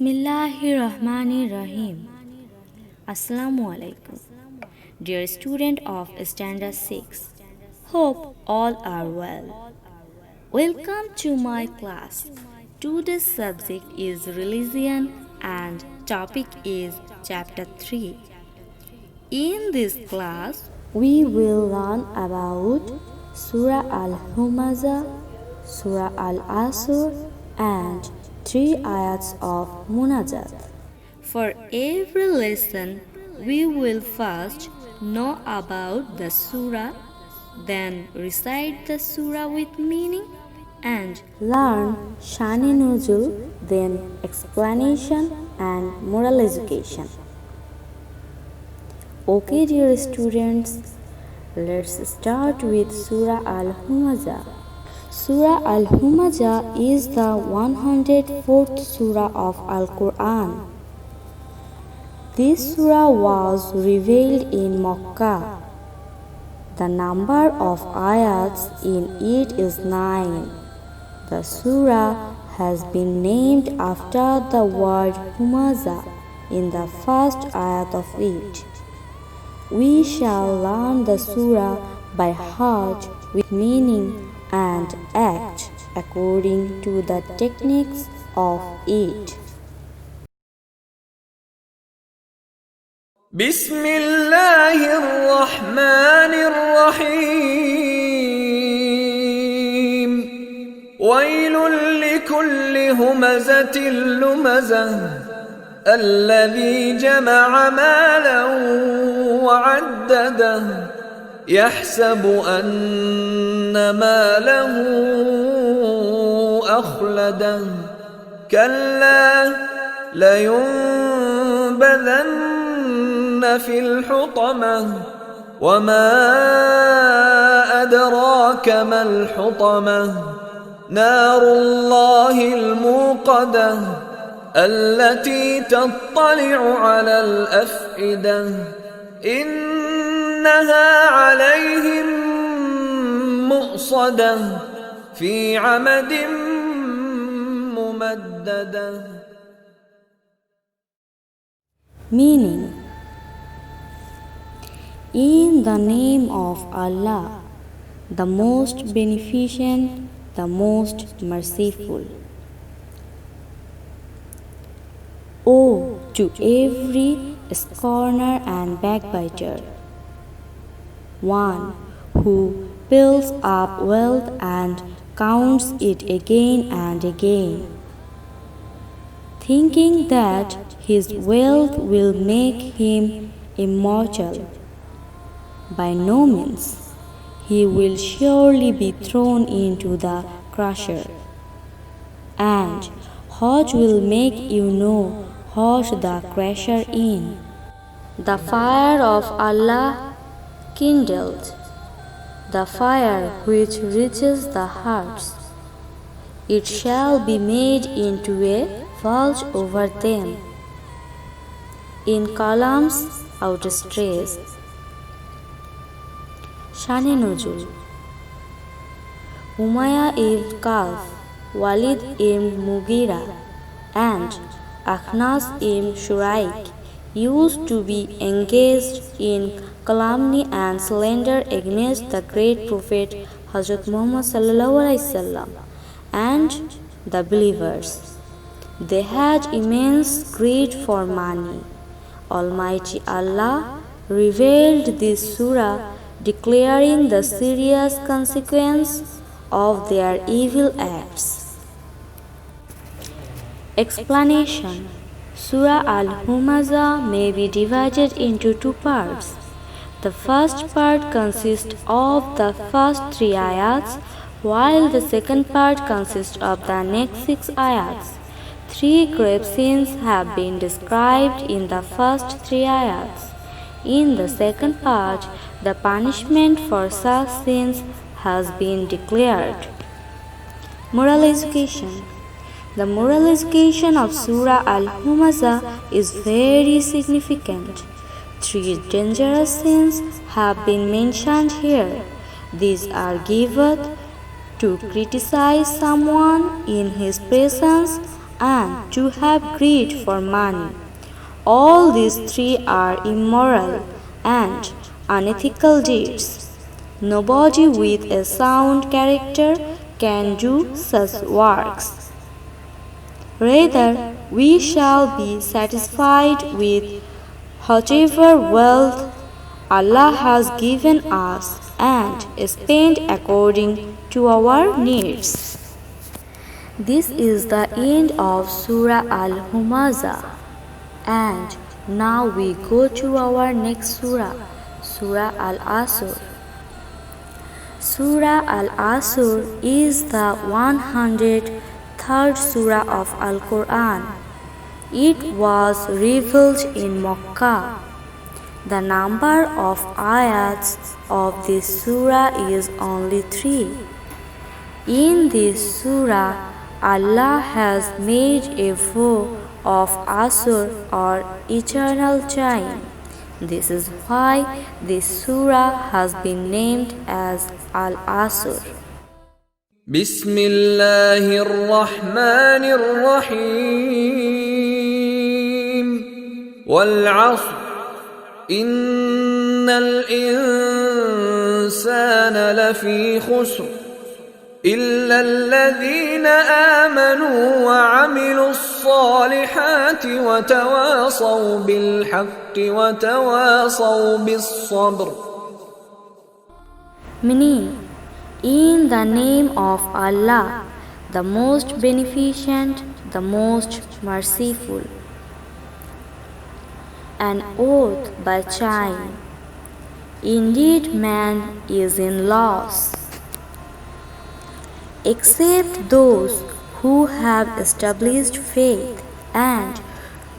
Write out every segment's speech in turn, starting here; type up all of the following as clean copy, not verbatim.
Bismillahirrahmanirrahim. Assalamu alaikum. Dear student of Standard 6, hope all are well. Welcome to my class. Today's subject is religion and topic is chapter 3. In this class, we will learn about Surah Al-Humazah, Surah Al-Asr and 3 ayats of Munajat. For every lesson, we will first know about the surah, then recite the surah with meaning, and learn Shani Nuzul, then explanation and moral education. Okay, dear students, let's start with Surah Al-Humazah. Surah Al-Humazah is the 104th surah of Al-Quran. This surah was revealed in Makkah. The number of ayats in it is 9. The surah has been named after the word Humazah in the first ayat of it. We shall learn the surah by heart with meaning and act according to the techniques of it. بسم الله الرحمن الرحيم ويل لكل همزة لمزة الذي جمع مالا وعدده يحسب أن ماله أخلده كلا لينبذن في الحطمة وما أدراك ما الحطمة نار الله الموقدة التي تطلع على الأفئدة إنها عليهم مؤصدة في عمد ممددة. Meaning, in the name of Allah, the most beneficent, the most merciful. Woe to every scorner and backbiter, one who builds up wealth and counts it again and again, thinking that his wealth will make him immortal. By no means, he will surely be thrown into the crusher. And what will make you know what the crusher is? The fire of Allah kindled, the fire which reaches the hearts. It shall be made into a vault over them, in columns outstretched. Shani Nuzul. Umayyah ibn Khalaf, Walid ibn Mughira, and Akhnas ibn Shuraik used to be engaged in calumny and slander against the great Prophet Hazrat Muhammad and the believers. They had immense greed for money. Almighty Allah revealed this surah, declaring the serious consequence of their evil acts. Explanation. Surah Al-Humazah may be divided into 2 parts. The first part consists of the first 3 ayats, while the second part consists of the next 6 ayats. 3 grave sins have been described in the first 3 ayats. In the second part, the punishment for such sins has been declared. Moral education. The moral education of Surah Al-Humazah is very significant. 3 dangerous sins have been mentioned here. These are given to criticize someone in his presence and to have greed for money. All these three are immoral and unethical deeds. Nobody with a sound character can do such works. Rather, we shall be satisfied with whatever wealth Allah has given us and spend according to our needs. This is the end of Surah Al-Humazah. And now we go to our next surah, Surah Al-Asr. Surah Al-Asr is the 103rd surah of Al-Quran. It was revealed in Makkah. The number of ayats of this surah is only 3. In this surah, Allah has made a vow of Asr or eternal time. This is why this surah has been named as Al-Asr. Bismillahir Rahmanir Rahim. Wal 'asr. Innal insana lafi khusr. إلا الذين آمنوا وعملوا الصالحات وتواصوا بالحق وتواصوا بالصبر. Meaning, in the name of Allah, the most beneficent, the most merciful. An oath by time. Indeed, man is in loss, except those who have established faith and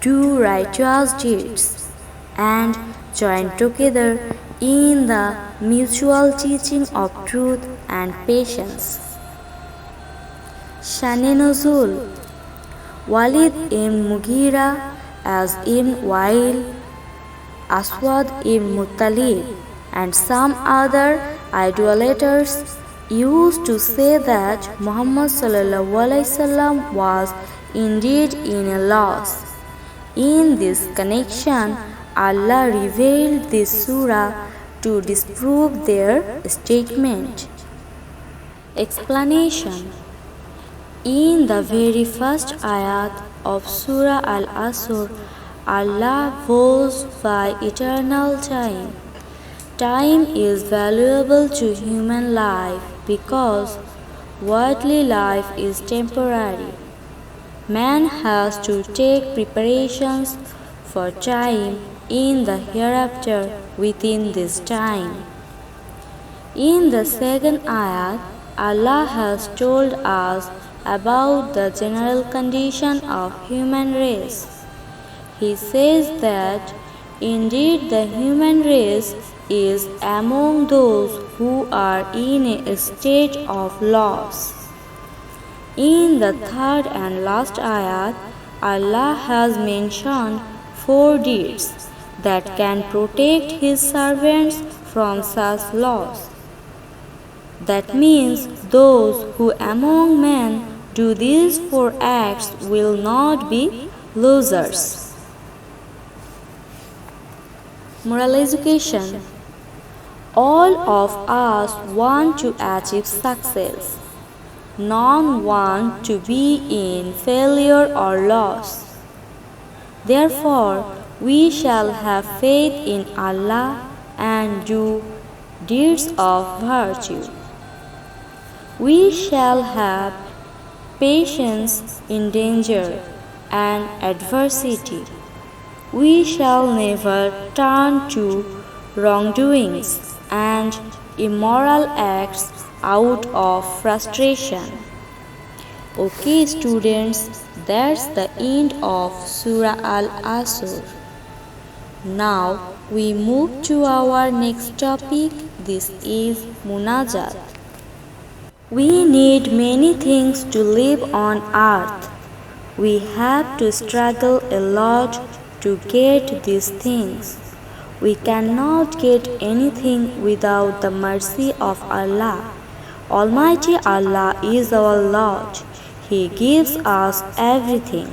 do righteous deeds and join together in the mutual teaching of truth and patience. Shane Nuzul. Walid ibn Mughira as ibn Wail, Aswad ibn Muttalib, and some other idolaters used to say that Muhammad ﷺ was indeed in a loss. In this connection, Allah revealed this surah to disprove their statement. Explanation. In the very first ayat of Surah Al-Asr, Allah vows by eternal time. Time is valuable to human life because worldly life is temporary. Man has to take preparations for time in the hereafter within this time. In the second ayat, Allah has told us about the general condition of human race. He says that indeed the human race is among those who are in a state of loss. In the third and last ayat, Allah has mentioned 4 deeds that can protect His servants from such loss. That means those who among men do these 4 acts will not be losers. Moral education. All of us want to achieve success. None want to be in failure or loss. Therefore, we shall have faith in Allah and do deeds of virtue. We shall have patience in danger and adversity. We shall never turn to wrongdoings and immoral acts out of frustration. Okay students, that's the end of Surah Al-Asr. Now we move to our next topic. This is Munajat. We need many things to live on earth. We have to struggle a lot to get these things. We cannot get anything without the mercy of Allah. Almighty Allah is our Lord. He gives us everything.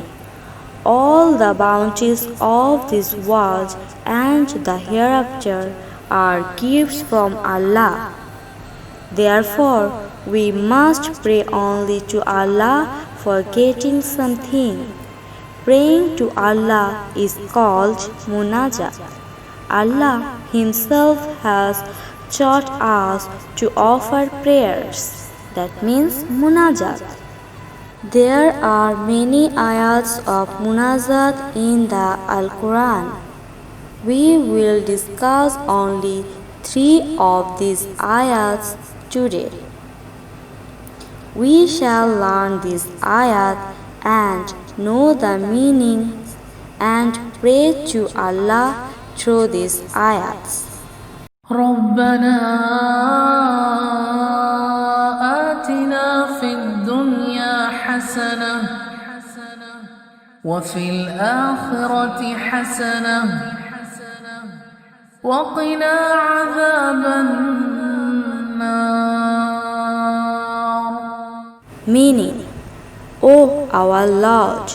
All the bounties of this world and the hereafter are gifts from Allah. Therefore, we must pray only to Allah for getting something. Praying to Allah is called munajat. Allah Himself has taught us to offer prayers. That means munajat. There are many ayats of munajat in the Al-Quran. We will discuss only 3 of these ayats today. We shall learn this ayat and know the meaning and pray to Allah through these ayats. ربنا آتنا في الدنيا حسنة وفي الآخرة حسنة وقنا عذاب النار. Meaning, O our Lord,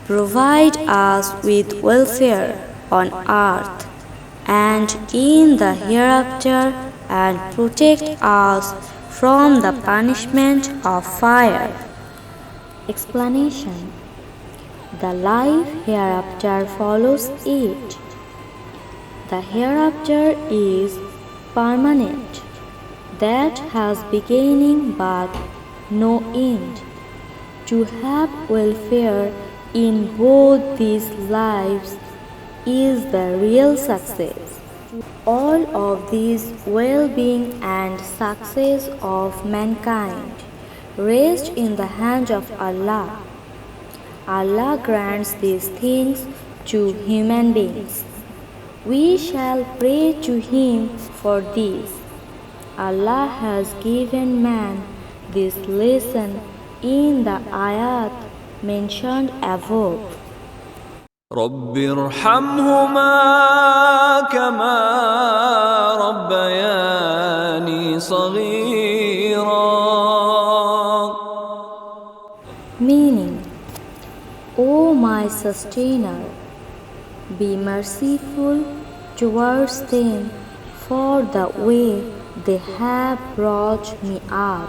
provide us with welfare on earth and in the hereafter and protect us from the punishment of fire. Explanation: the life hereafter follows it. The hereafter is permanent, that has beginning but no end. To have welfare in both these lives is the real success. All of these well-being and success of mankind rest in the hand of Allah. Allah grants these things to human beings. We shall pray to Him for this. Allah has given man this lesson in the ayat mentioned above. رب ارحمهما كما ربياني صغيرا. Meaning, O my sustainer, be merciful towards them for the way they have brought me up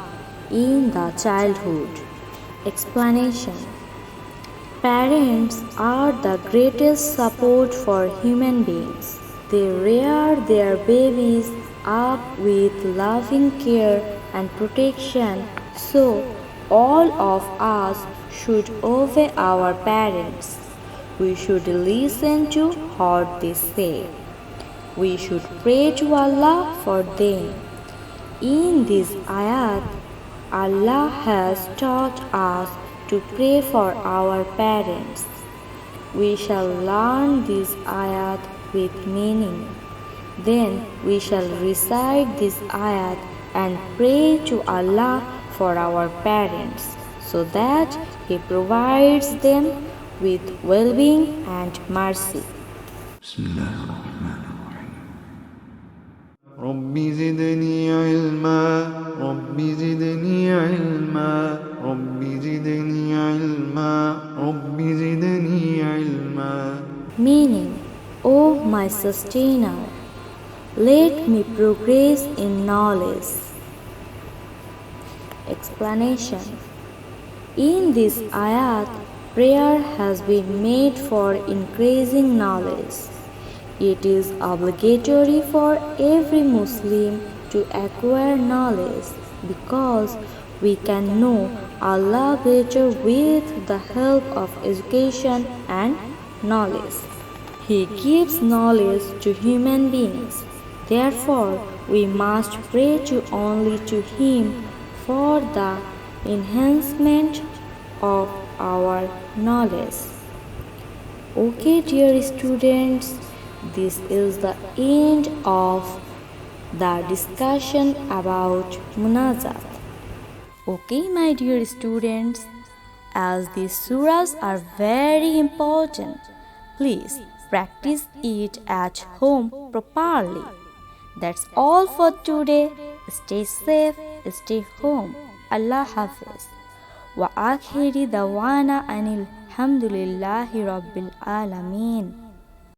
in the childhood. Explanation: parents are the greatest support for human beings. They rear their babies up with loving care and protection, so all of us should obey our parents. We should listen to what they say. We should pray to Allah for them. In this ayat, Allah has taught us to pray for our parents. We shall learn this ayat with meaning. Then we shall recite this ayat and pray to Allah for our parents, so that He provides them with well-being and mercy. رب زدني علما رب زدني علما رب زدني علما رب زدني علما. Meaning, O my sustainer, let me progress in knowledge. Explanation: in this ayat, prayer has been made for increasing knowledge. It is obligatory for every Muslim to acquire knowledge because we can know Allah better with the help of education and knowledge. He gives knowledge to human beings. Therefore, we must pray to only to Him for the enhancement of our knowledge. Okay, dear students, this is the end of the discussion about munajat. Okay, my dear students, as these surahs are very important, please practice it at home properly. That's all for today. Stay safe, stay home. Allah Hafiz. व आखिरी दवाना अनिल हम्दुलिल्लाहि रब्बिल आलमीन।